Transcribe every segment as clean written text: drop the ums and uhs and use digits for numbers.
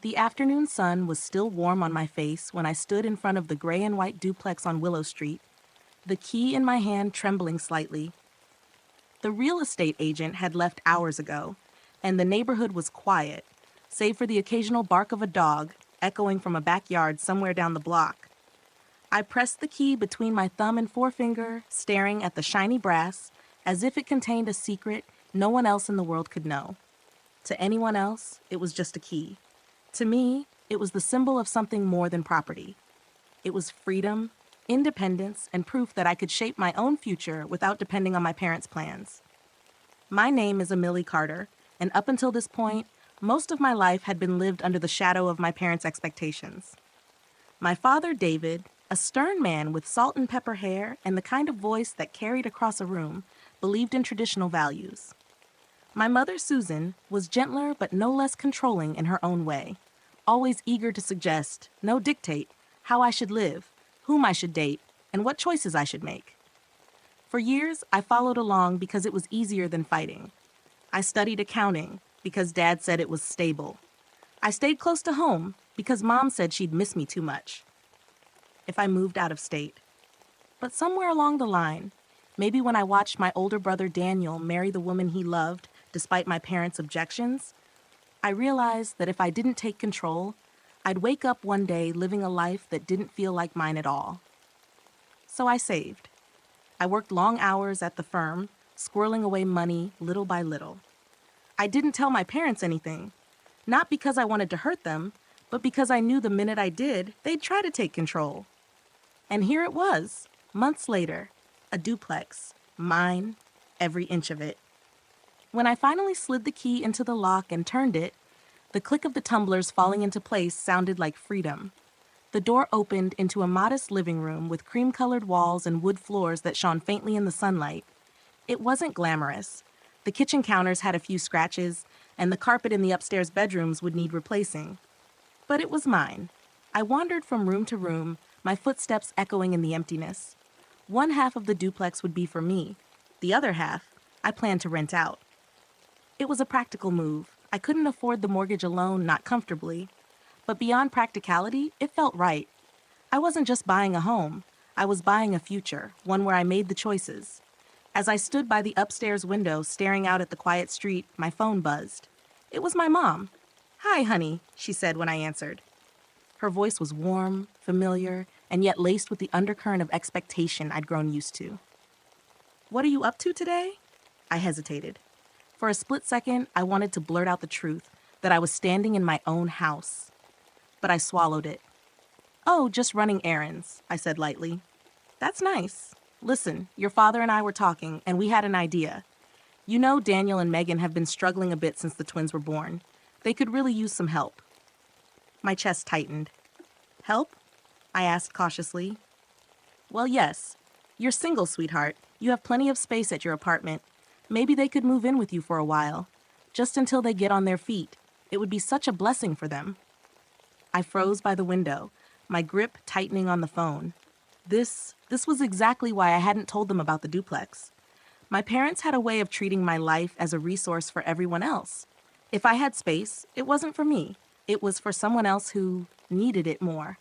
The afternoon sun was still warm on my face when I stood in front of the gray and white duplex on Willow Street, the key in my hand trembling slightly. The real estate agent had left hours ago, and the neighborhood was quiet, save for the occasional bark of a dog echoing from a backyard somewhere down the block. I pressed the key between my thumb and forefinger, staring at the shiny brass as if it contained a secret no one else in the world could know. To anyone else, it was just a key. To me, it was the symbol of something more than property. It was freedom, independence, and proof that I could shape my own future without depending on my parents' plans. My name is Amelie Carter, and up until this point, most of my life had been lived under the shadow of my parents' expectations. My father, David, a stern man with salt and pepper hair and the kind of voice that carried across a room, believed in traditional values. My mother, Susan, was gentler but no less controlling in her own way, always eager to suggest, no dictate, how I should live, whom I should date, and what choices I should make. For years, I followed along because it was easier than fighting. I studied accounting because Dad said it was stable. I stayed close to home because Mom said she'd miss me too much if I moved out of state. But somewhere along the line, maybe when I watched my older brother Daniel marry the woman he loved despite my parents' objections, I realized that if I didn't take control, I'd wake up one day living a life that didn't feel like mine at all. So I saved. I worked long hours at the firm, squirreling away money little by little. I didn't tell my parents anything, not because I wanted to hurt them, but because I knew the minute I did, they'd try to take control. And here it was, months later, a duplex, mine, every inch of it. When I finally slid the key into the lock and turned it, the click of the tumblers falling into place sounded like freedom. The door opened into a modest living room with cream-colored walls and wood floors that shone faintly in the sunlight. It wasn't glamorous. The kitchen counters had a few scratches, and the carpet in the upstairs bedrooms would need replacing. But it was mine. I wandered from room to room, my footsteps echoing in the emptiness. One half of the duplex would be for me. The other half, I planned to rent out. It was a practical move. I couldn't afford the mortgage alone, not comfortably. But beyond practicality, it felt right. I wasn't just buying a home. I was buying a future, one where I made the choices. As I stood by the upstairs window staring out at the quiet street, my phone buzzed. It was my mom. "Hi, honey," she said when I answered. Her voice was warm, familiar, and yet laced with the undercurrent of expectation I'd grown used to. "What are you up to today?" I hesitated. For a split second, I wanted to blurt out the truth, that I was standing in my own house. But I swallowed it. "Oh, just running errands," I said lightly. "That's nice. Listen, your father and I were talking, and we had an idea. You know Daniel and Megan have been struggling a bit since the twins were born. They could really use some help." My chest tightened. "Help?" I asked cautiously. "Well, yes. You're single, sweetheart. You have plenty of space at your apartment. Maybe they could move in with you for a while, just until they get on their feet. It would be such a blessing for them." I froze by the window, my grip tightening on the phone. This was exactly why I hadn't told them about the duplex. My parents had a way of treating my life as a resource for everyone else. If I had space, it wasn't for me. It was for someone else who needed it more.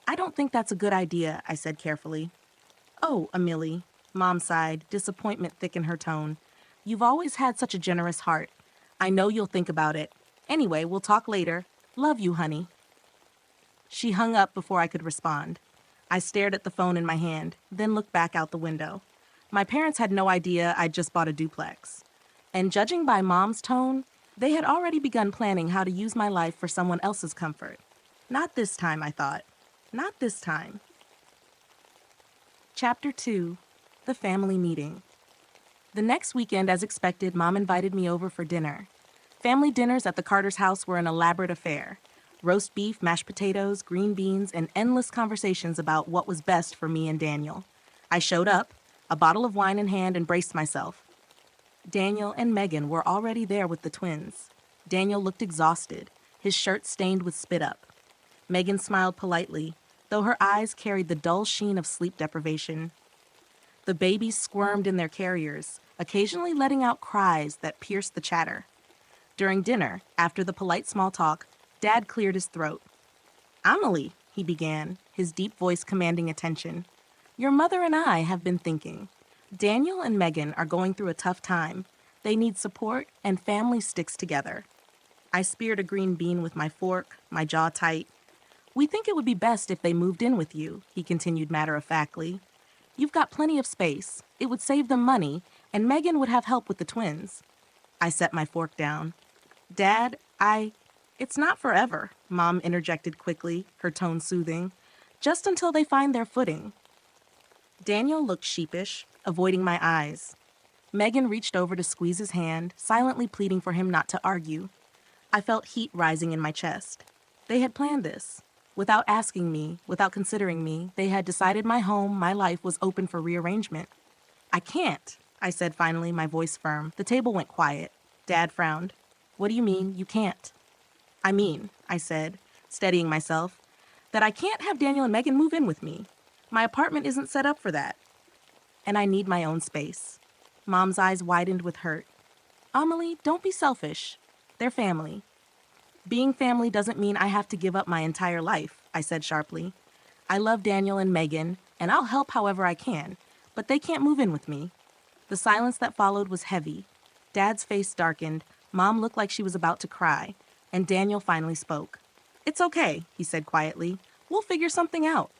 "I don't think that's a good idea," I said carefully. "Oh, Amelie," Mom sighed, disappointment thick in her tone. "You've always had such a generous heart. I know you'll think about it. Anyway, we'll talk later. Love you, honey." She hung up before I could respond. I stared at the phone in my hand, then looked back out the window. My parents had no idea I'd just bought a duplex. And judging by Mom's tone, they had already begun planning how to use my life for someone else's comfort. Not this time, I thought. Not this time. Chapter 2. The Family Meeting. The next weekend, as expected, Mom invited me over for dinner. Family dinners at the Carter's house were an elaborate affair. Roast beef, mashed potatoes, green beans, and endless conversations about what was best for me and Daniel. I showed up, a bottle of wine in hand, and braced myself. Daniel and Megan were already there with the twins. Daniel looked exhausted, his shirt stained with spit up. Megan smiled politely, though her eyes carried the dull sheen of sleep deprivation. The babies squirmed in their carriers, occasionally letting out cries that pierced the chatter. During dinner, after the polite small talk, Dad cleared his throat. "Amelie," he began, his deep voice commanding attention. "Your mother and I have been thinking. Daniel and Megan are going through a tough time. They need support, and family sticks together." I speared a green bean with my fork, my jaw tight. "We think it would be best if they moved in with you," he continued matter-of-factly. "You've got plenty of space. It would save them money, and Megan would have help with the twins." I set my fork down. "Dad, It's not forever," Mom interjected quickly, her tone soothing. "Just until they find their footing." Daniel looked sheepish, avoiding my eyes. Megan reached over to squeeze his hand, silently pleading for him not to argue. I felt heat rising in my chest. They had planned this. Without asking me, without considering me, they had decided my home, my life was open for rearrangement. "I can't," I said finally, my voice firm. The table went quiet. Dad frowned. "What do you mean, you can't?" "I mean," I said, steadying myself, "that I can't have Daniel and Megan move in with me. My apartment isn't set up for that. And I need my own space." Mom's eyes widened with hurt. "Amelie, don't be selfish. They're family." "Being family doesn't mean I have to give up my entire life," I said sharply. "I love Daniel and Megan, and I'll help however I can, but they can't move in with me." The silence that followed was heavy. Dad's face darkened, Mom looked like she was about to cry, and Daniel finally spoke. "It's okay," he said quietly. "We'll figure something out."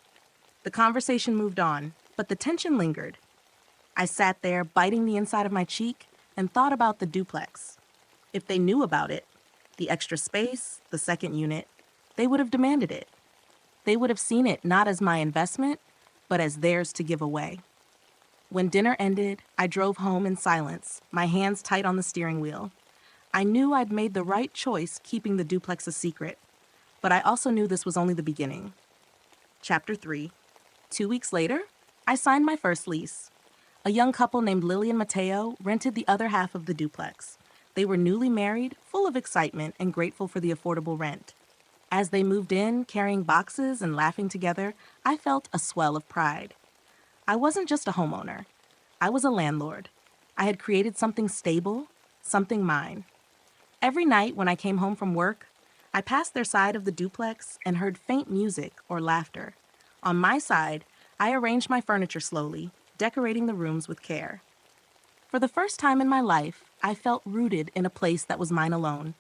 The conversation moved on, but the tension lingered. I sat there, biting the inside of my cheek, and thought about the duplex. If they knew about it, the extra space, the second unit, they would have demanded it. They would have seen it not as my investment, but as theirs to give away. When dinner ended, I drove home in silence, my hands tight on the steering wheel. I knew I'd made the right choice keeping the duplex a secret, but I also knew this was only the beginning. Chapter 3. 2 weeks later, I signed my first lease. A young couple named Lily and Mateo rented the other half of the duplex. They were newly married, full of excitement, and grateful for the affordable rent. As they moved in, carrying boxes and laughing together, I felt a swell of pride. I wasn't just a homeowner. I was a landlord. I had created something stable, something mine. Every night when I came home from work, I passed their side of the duplex and heard faint music or laughter. On my side, I arranged my furniture slowly, decorating the rooms with care. For the first time in my life, I felt rooted in a place that was mine alone.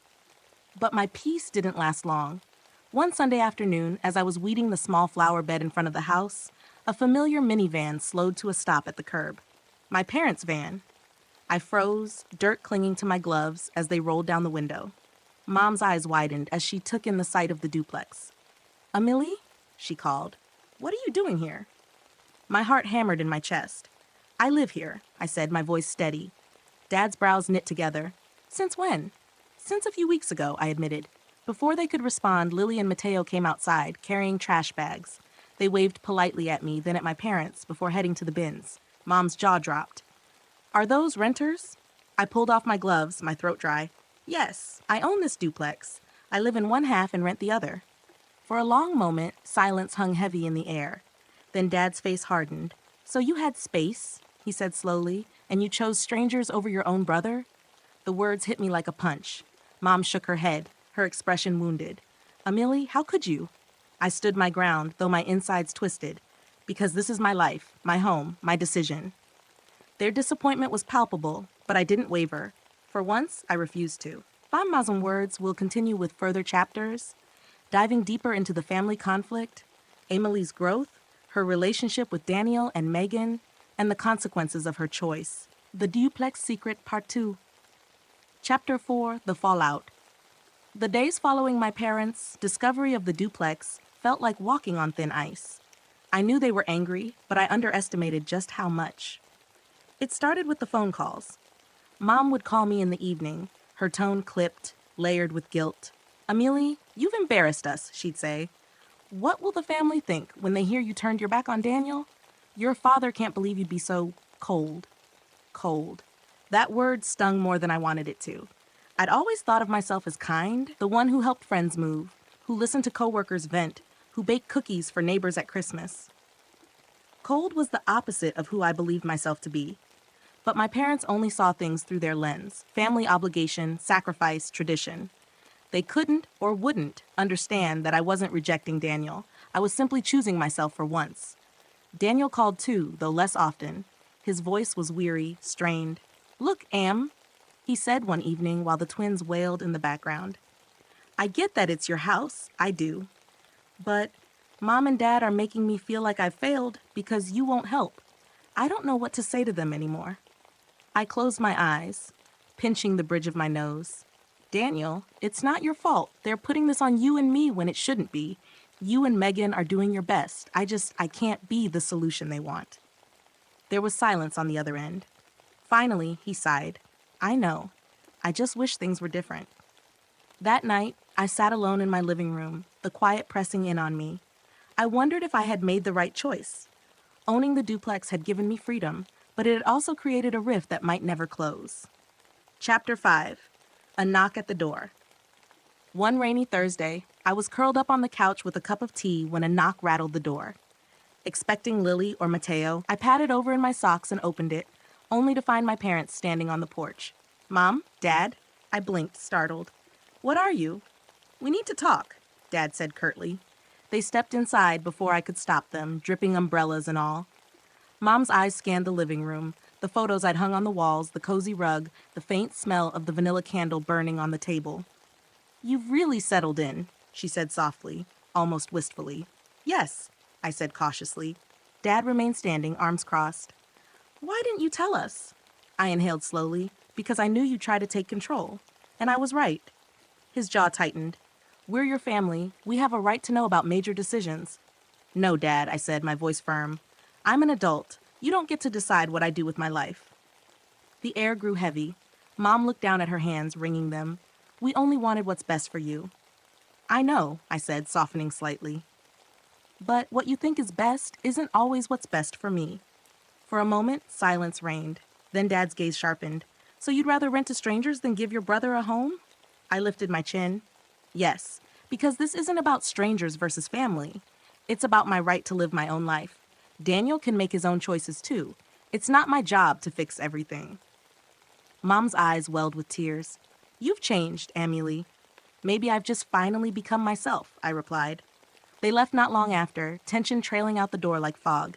But my peace didn't last long. One Sunday afternoon, as I was weeding the small flower bed in front of the house, a familiar minivan slowed to a stop at the curb. My parents' van. I froze, dirt clinging to my gloves as they rolled down the window. Mom's eyes widened as she took in the sight of the duplex. "Amelie?" she called. "What are you doing here?" My heart hammered in my chest. "I live here," I said, my voice steady. Dad's brows knit together. "Since when?" "Since a few weeks ago," I admitted. Before they could respond, Lily and Mateo came outside, carrying trash bags. They waved politely at me, then at my parents, before heading to the bins. Mom's jaw dropped. "Are those renters?" I pulled off my gloves, my throat dry. "Yes, I own this duplex. I live in one half and rent the other." For a long moment, silence hung heavy in the air. Then Dad's face hardened. "So you had space," he said slowly, "and you chose strangers over your own brother?" The words hit me like a punch. Mom shook her head, her expression wounded. "Amelie, how could you?" I stood my ground, though my insides twisted. "Because this is my life, my home, my decision." Their disappointment was palpable, but I didn't waver. For once, I refused to. Femme Mazen Words will continue with further chapters, diving deeper into the family conflict, Amelie's growth, her relationship with Daniel and Megan, and the consequences of her choice. The Duplex Secret Part 2. Chapter 4, The Fallout. The days following my parents' discovery of the duplex felt like walking on thin ice. I knew they were angry, but I underestimated just how much. It started with the phone calls. Mom would call me in the evening, her tone clipped, layered with guilt. "Amelie, you've embarrassed us," she'd say. "What will the family think when they hear you turned your back on Daniel? Your father can't believe you'd be so cold." Cold. That word stung more than I wanted it to. I'd always thought of myself as kind, the one who helped friends move, who listened to coworkers vent, who baked cookies for neighbors at Christmas. Cold was the opposite of who I believed myself to be. But my parents only saw things through their lens: family obligation, sacrifice, tradition. They couldn't or wouldn't understand that I wasn't rejecting Daniel. I was simply choosing myself for once. Daniel called too, though less often. His voice was weary, strained. "Look, Am," he said one evening while the twins wailed in the background. "I get that it's your house, I do. But Mom and Dad are making me feel like I've failed because you won't help. I don't know what to say to them anymore." I closed my eyes, pinching the bridge of my nose. "Daniel, it's not your fault. They're putting this on you and me when it shouldn't be. You and Megan are doing your best. I can't be the solution they want." There was silence on the other end. Finally, he sighed. "I know. I just wish things were different." That night, I sat alone in my living room, the quiet pressing in on me. I wondered if I had made the right choice. Owning the duplex had given me freedom, but it had also created a rift that might never close. Chapter 5. A Knock at the Door. One rainy Thursday, I was curled up on the couch with a cup of tea when a knock rattled the door. Expecting Lily or Mateo, I padded over in my socks and opened it, only to find my parents standing on the porch. "Mom? Dad?" I blinked, startled. "What are you?" "We need to talk," Dad said curtly. They stepped inside before I could stop them, dripping umbrellas and all. Mom's eyes scanned the living room, the photos I'd hung on the walls, the cozy rug, the faint smell of the vanilla candle burning on the table. "You've really settled in," she said softly, almost wistfully. "Yes," I said cautiously. Dad remained standing, arms crossed. "Why didn't you tell us?" I inhaled slowly, "because I knew you'd try to take control. And I was right." His jaw tightened. "We're your family. We have a right to know about major decisions." "No, Dad," I said, my voice firm. "I'm an adult. You don't get to decide what I do with my life." The air grew heavy. Mom looked down at her hands, wringing them. "We only wanted what's best for you." "I know," I said, softening slightly. "But what you think is best isn't always what's best for me." For a moment, silence reigned. Then Dad's gaze sharpened. "So you'd rather rent to strangers than give your brother a home?" I lifted my chin. "Yes, because this isn't about strangers versus family. It's about my right to live my own life. Daniel can make his own choices too. It's not my job to fix everything." Mom's eyes welled with tears. "You've changed, Amelie." "Maybe I've just finally become myself," I replied. They left not long after, tension trailing out the door like fog.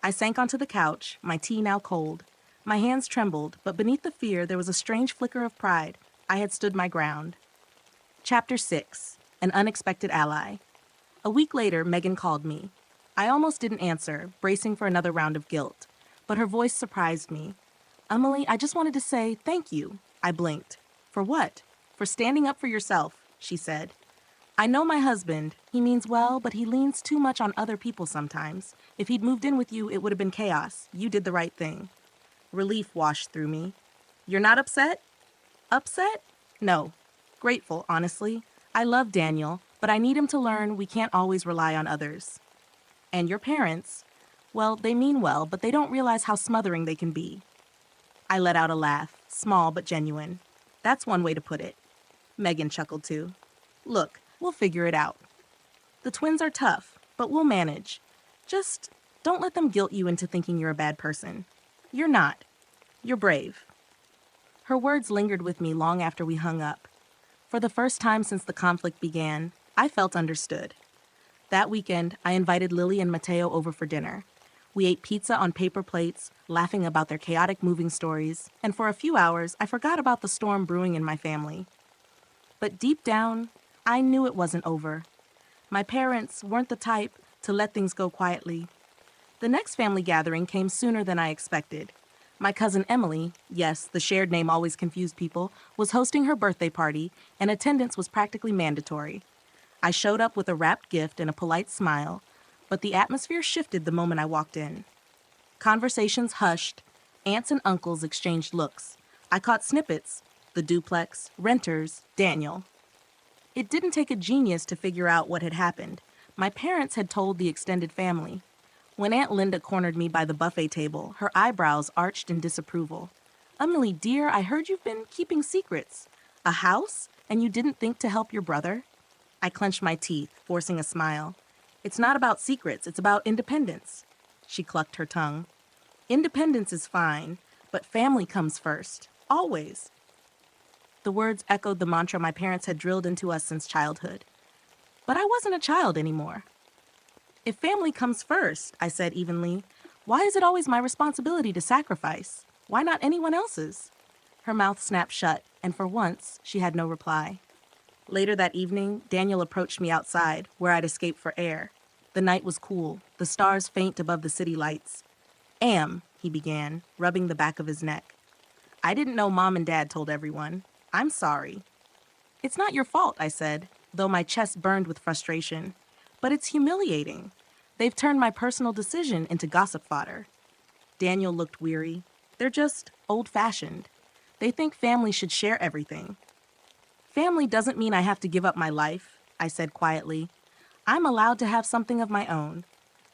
I sank onto the couch, my tea now cold. My hands trembled, but beneath the fear there was a strange flicker of pride. I had stood my ground. Chapter 6. An Unexpected Ally. A week later, Megan called me. I almost didn't answer, bracing for another round of guilt. But her voice surprised me. "Emily, I just wanted to say thank you." I blinked. "For what?" "For standing up for yourself," she said. "I know my husband. He means well, but he leans too much on other people sometimes. If he'd moved in with you, it would have been chaos. You did the right thing." Relief washed through me. "You're not upset?" "Upset? No. Grateful, honestly. I love Daniel, but I need him to learn we can't always rely on others." "And your parents? Well, they mean well, but they don't realize how smothering they can be." I let out a laugh, small but genuine. "That's one way to put it." Megan chuckled too. "Look, we'll figure it out. The twins are tough, but we'll manage. Just don't let them guilt you into thinking you're a bad person. You're not. You're brave." Her words lingered with me long after we hung up. For the first time since the conflict began, I felt understood. That weekend, I invited Lily and Mateo over for dinner. We ate pizza on paper plates, laughing about their chaotic moving stories, and for a few hours, I forgot about the storm brewing in my family. But deep down, I knew it wasn't over. My parents weren't the type to let things go quietly. The next family gathering came sooner than I expected. My cousin Emily, yes, the shared name always confused people, was hosting her birthday party, and attendance was practically mandatory. I showed up with a wrapped gift and a polite smile, but the atmosphere shifted the moment I walked in. Conversations hushed. Aunts and uncles exchanged looks. I caught snippets: the duplex, renters, Daniel. It didn't take a genius to figure out what had happened. My parents had told the extended family. When Aunt Linda cornered me by the buffet table, her eyebrows arched in disapproval. "Emily, dear, I heard you've been keeping secrets. A house? And you didn't think to help your brother?" I clenched my teeth, forcing a smile. "It's not about secrets, it's about independence." She clucked her tongue. "Independence is fine, but family comes first. Always." The words echoed the mantra my parents had drilled into us since childhood. But I wasn't a child anymore. If family comes first, I said evenly, why is it always my responsibility to sacrifice? Why not anyone else's? Her mouth snapped shut, and for once, she had no reply. Later that evening, Daniel approached me outside, where I'd escaped for air. The night was cool, the stars faint above the city lights. He began, rubbing the back of his neck. I didn't know Mom and Dad told everyone. I'm sorry. It's not your fault, I said, though my chest burned with frustration. But it's humiliating. They've turned my personal decision into gossip fodder. Daniel looked weary. They're just old-fashioned. They think family should share everything. Family doesn't mean I have to give up my life, I said quietly. I'm allowed to have something of my own.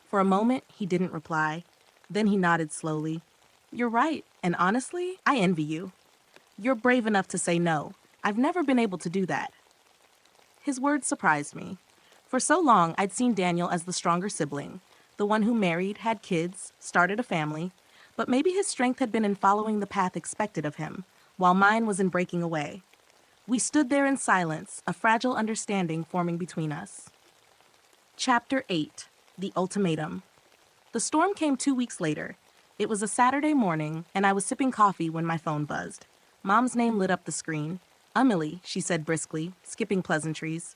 For a moment, he didn't reply. Then he nodded slowly. You're right, and honestly, I envy you. You're brave enough to say no. I've never been able to do that. His words surprised me. For so long, I'd seen Daniel as the stronger sibling, the one who married, had kids, started a family, but maybe his strength had been in following the path expected of him, while mine was in breaking away. We stood there in silence, a fragile understanding forming between us. Chapter 8. The Ultimatum. The storm came 2 weeks later. It was a Saturday morning, and I was sipping coffee when my phone buzzed. Mom's name lit up the screen. Amelie, she said briskly, skipping pleasantries.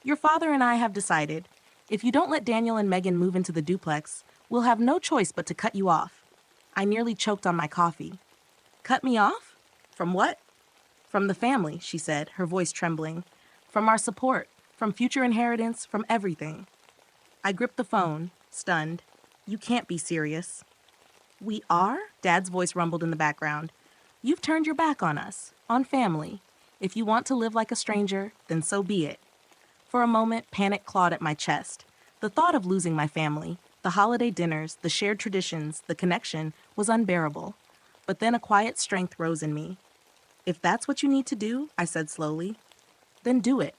Your father and I have decided. If you don't let Daniel and Megan move into the duplex, we'll have no choice but to cut you off. I nearly choked on my coffee. Cut me off? From what? From the family, she said, her voice trembling. From our support, from future inheritance, from everything. I gripped the phone, stunned. You can't be serious. We are? Dad's voice rumbled in the background. You've turned your back on us, on family. If you want to live like a stranger, then so be it. For a moment, panic clawed at my chest. The thought of losing my family, the holiday dinners, the shared traditions, the connection, was unbearable. But then a quiet strength rose in me. If that's what you need to do, I said slowly, then do it,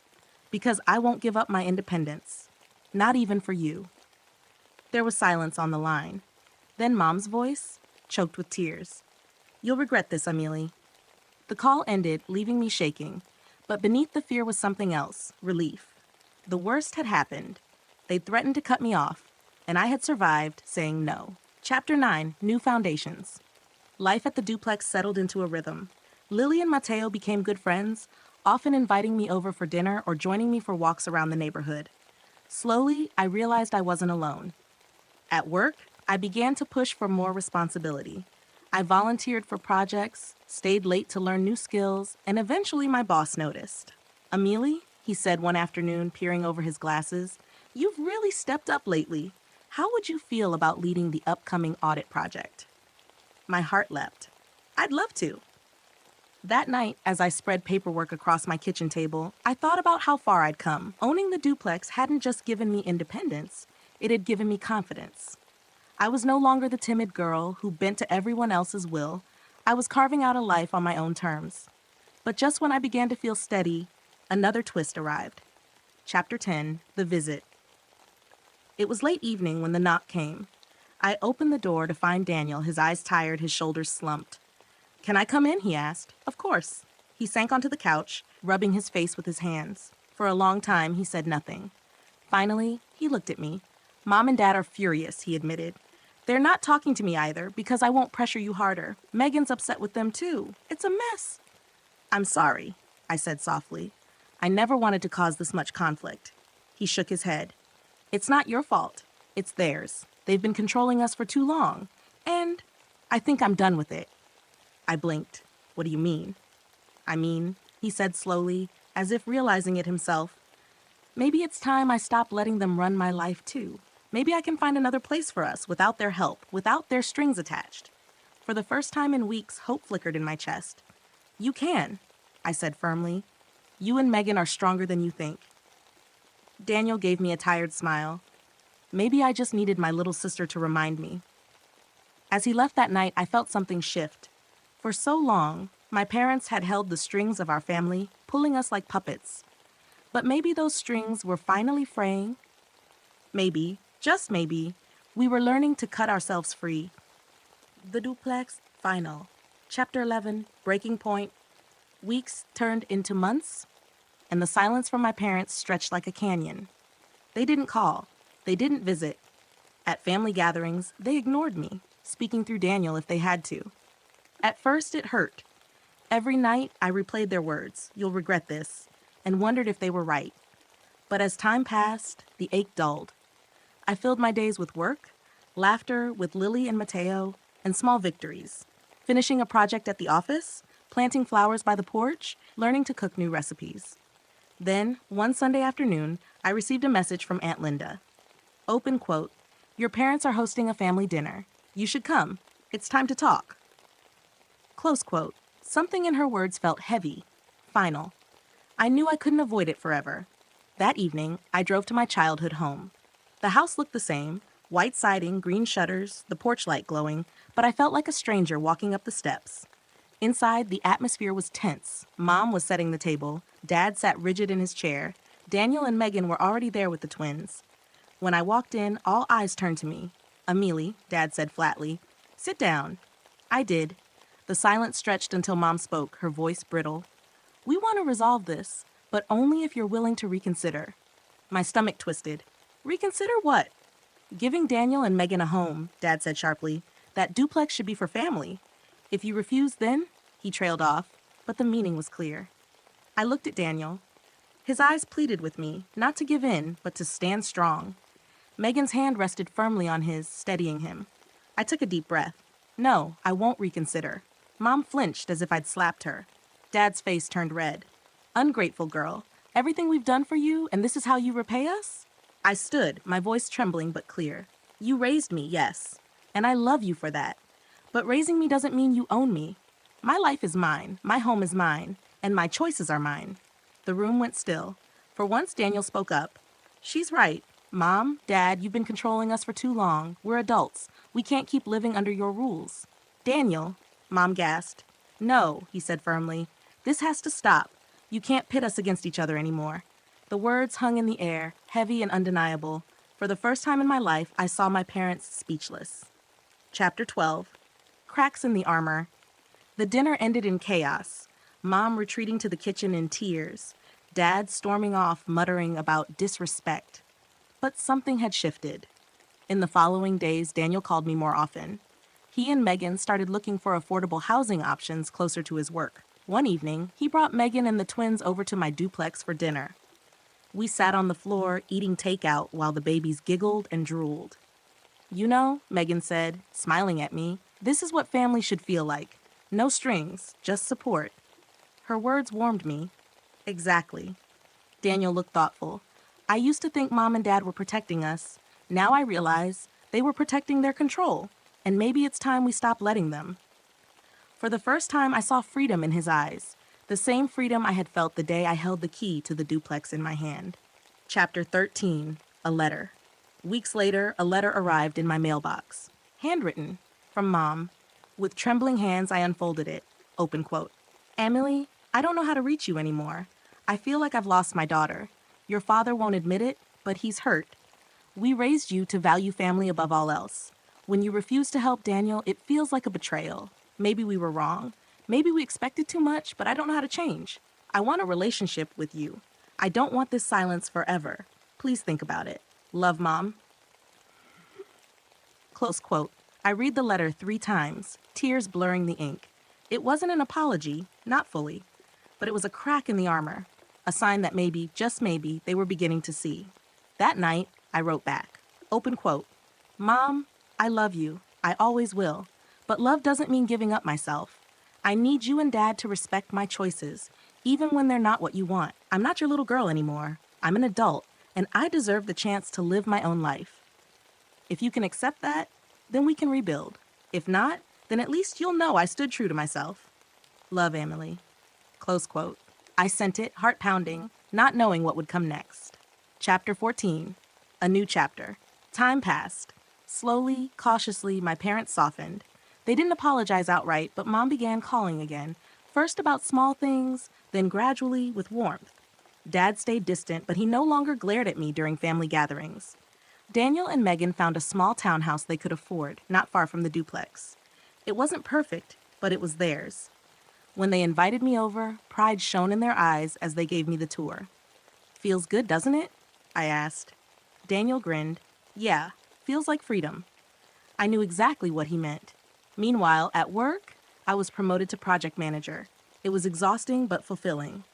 because I won't give up my independence. Not even for you. There was silence on the line. Then Mom's voice, choked with tears. You'll regret this, Amelie. The call ended, leaving me shaking, but beneath the fear was something else, relief. The worst had happened. They'd threatened to cut me off, and I had survived, saying no. Chapter 9, New Foundations. Life at the duplex settled into a rhythm. Lily and Mateo became good friends, often inviting me over for dinner or joining me for walks around the neighborhood. Slowly, I realized I wasn't alone. At work, I began to push for more responsibility. I volunteered for projects, stayed late to learn new skills, and eventually my boss noticed. Amelie, he said one afternoon, peering over his glasses, you've really stepped up lately. How would you feel about leading the upcoming audit project? My heart leapt. I'd love to. That night, as I spread paperwork across my kitchen table, I thought about how far I'd come. Owning the duplex hadn't just given me independence, it had given me confidence. I was no longer the timid girl who bent to everyone else's will. I was carving out a life on my own terms. But just when I began to feel steady, another twist arrived. Chapter 10, The Visit. It was late evening when the knock came. I opened the door to find Daniel, his eyes tired, his shoulders slumped. Can I come in? He asked. Of course. He sank onto the couch, rubbing his face with his hands. For a long time, he said nothing. Finally, he looked at me. Mom and Dad are furious, he admitted. They're not talking to me either, because I won't pressure you harder. Megan's upset with them too. It's a mess. I'm sorry, I said softly. I never wanted to cause this much conflict. He shook his head. It's not your fault. It's theirs. They've been controlling us for too long. And I think I'm done with it. I blinked. What do you mean? I mean, he said slowly, as if realizing it himself. Maybe it's time I stop letting them run my life too. Maybe I can find another place for us without their help, without their strings attached. For the first time in weeks, hope flickered in my chest. You can, I said firmly. You and Megan are stronger than you think. Daniel gave me a tired smile. Maybe I just needed my little sister to remind me. As he left that night, I felt something shift. For so long, my parents had held the strings of our family, pulling us like puppets. But maybe those strings were finally fraying. Maybe, just maybe, we were learning to cut ourselves free. The Duplex, final. Chapter 11, Breaking Point. Weeks turned into months, and the silence from my parents stretched like a canyon. They didn't call. They didn't visit. At family gatherings, they ignored me, speaking through Daniel if they had to. At first, it hurt. Every night, I replayed their words, "You'll regret this," and wondered if they were right. But as time passed, the ache dulled. I filled my days with work, laughter with Lily and Mateo, and small victories. Finishing a project at the office, planting flowers by the porch, learning to cook new recipes. Then, one Sunday afternoon, I received a message from Aunt Linda. Open quote, "Your parents are hosting a family dinner. You should come. It's time to talk." Close quote. Something in her words felt heavy, final. I knew I couldn't avoid it forever. That evening, I drove to my childhood home. The house looked the same, white siding, green shutters, the porch light glowing, but I felt like a stranger walking up the steps. Inside, the atmosphere was tense. Mom was setting the table. Dad sat rigid in his chair. Daniel and Megan were already there with the twins. When I walked in, all eyes turned to me. "Amelie," Dad said flatly, "sit down." I did. The silence stretched until Mom spoke, her voice brittle. "We want to resolve this, but only if you're willing to reconsider." My stomach twisted. Reconsider what? "Giving Daniel and Megan a home," Dad said sharply. "That duplex should be for family. If you refuse, then," he trailed off, but the meaning was clear. I looked at Daniel. His eyes pleaded with me, not to give in, but to stand strong. Megan's hand rested firmly on his, steadying him. I took a deep breath. "No, I won't reconsider." Mom flinched as if I'd slapped her. Dad's face turned red. "Ungrateful girl. Everything we've done for you, and this is how you repay us?" I stood, my voice trembling but clear. "You raised me, yes, and I love you for that. But raising me doesn't mean you own me. My life is mine, my home is mine, and my choices are mine." The room went still. For once, Daniel spoke up. "She's right. Mom, Dad, you've been controlling us for too long. We're adults. We can't keep living under your rules." "Daniel," Mom gasped. "No," he said firmly. "This has to stop. You can't pit us against each other anymore." The words hung in the air, heavy and undeniable. For the first time in my life, I saw my parents speechless. Chapter 12. Cracks in the armor. The dinner ended in chaos. Mom retreating to the kitchen in tears. Dad storming off, muttering about disrespect. But something had shifted. In the following days, Daniel called me more often. He and Megan started looking for affordable housing options closer to his work. One evening, he brought Megan and the twins over to my duplex for dinner. We sat on the floor, eating takeout while the babies giggled and drooled. "You know," Megan said, smiling at me, "this is what family should feel like. No strings, just support." Her words warmed me. Exactly. Daniel looked thoughtful. "I used to think Mom and Dad were protecting us. Now I realize they were protecting their control, and maybe it's time we stop letting them." For the first time, I saw freedom in his eyes, the same freedom I had felt the day I held the key to the duplex in my hand. Chapter 13. A letter. Weeks later, a letter arrived in my mailbox. Handwritten, from Mom. With trembling hands, I unfolded it. Open quote. "Amelie, I don't know how to reach you anymore. I feel like I've lost my daughter. Your father won't admit it, but he's hurt. We raised you to value family above all else. When you refuse to help Daniel, it feels like a betrayal. Maybe we were wrong. Maybe we expected too much, but I don't know how to change. I want a relationship with you. I don't want this silence forever. Please think about it. Love, Mom." Close quote. I read the letter 3 times, tears blurring the ink. It wasn't an apology, not fully, but it was a crack in the armor, a sign that maybe, just maybe, they were beginning to see. That night, I wrote back. Open quote. "Mom, I love you. I always will. But love doesn't mean giving up myself. I need you and Dad to respect my choices, even when they're not what you want. I'm not your little girl anymore. I'm an adult, and I deserve the chance to live my own life. If you can accept that, then we can rebuild. If not, then at least you'll know I stood true to myself. Love, Amelie." Close quote. I sent it, heart pounding, not knowing what would come next. Chapter 14. A new chapter. Time passed. Slowly, cautiously, my parents softened. They didn't apologize outright, but Mom began calling again, first about small things, then gradually with warmth. Dad stayed distant, but he no longer glared at me during family gatherings. Daniel and Megan found a small townhouse they could afford, not far from the duplex. It wasn't perfect, but it was theirs. When they invited me over, pride shone in their eyes as they gave me the tour. "Feels good, doesn't it?" I asked. Daniel grinned. "Yeah, feels like freedom." I knew exactly what he meant. Meanwhile, at work, I was promoted to project manager. It was exhausting but fulfilling.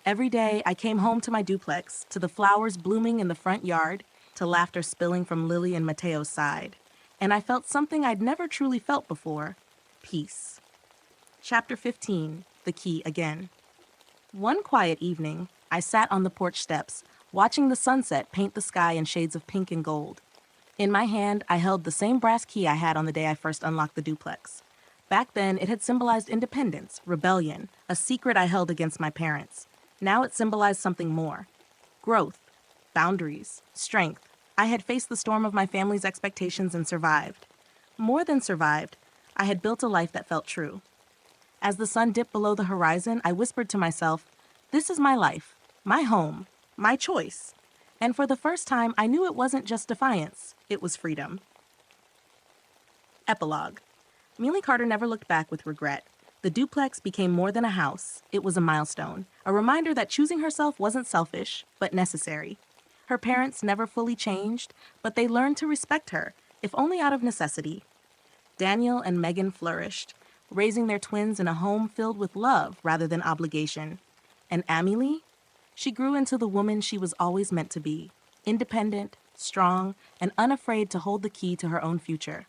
Every day, I came home to my duplex, to the flowers blooming in the front yard, to laughter spilling from Lily and Mateo's side. And I felt something I'd never truly felt before: peace. Chapter 15, The Key Again. One quiet evening, I sat on the porch steps, watching the sunset paint the sky in shades of pink and gold. In my hand, I held the same brass key I had on the day I first unlocked the duplex. Back then, it had symbolized independence, rebellion, a secret I held against my parents. Now it symbolized something more: growth, boundaries, strength. I had faced the storm of my family's expectations and survived. More than survived, I had built a life that felt true. As the sun dipped below the horizon, I whispered to myself, "This is my life, my home, my choice." And for the first time, I knew it wasn't just defiance, it was freedom. Epilogue. Mealy Carter never looked back with regret. The duplex became more than a house. It was a milestone, a reminder that choosing herself wasn't selfish, but necessary. Her parents never fully changed, but they learned to respect her, if only out of necessity. Daniel and Megan flourished, raising their twins in a home filled with love rather than obligation. And Amelie? She grew into the woman she was always meant to be: independent, strong, and unafraid to hold the key to her own future.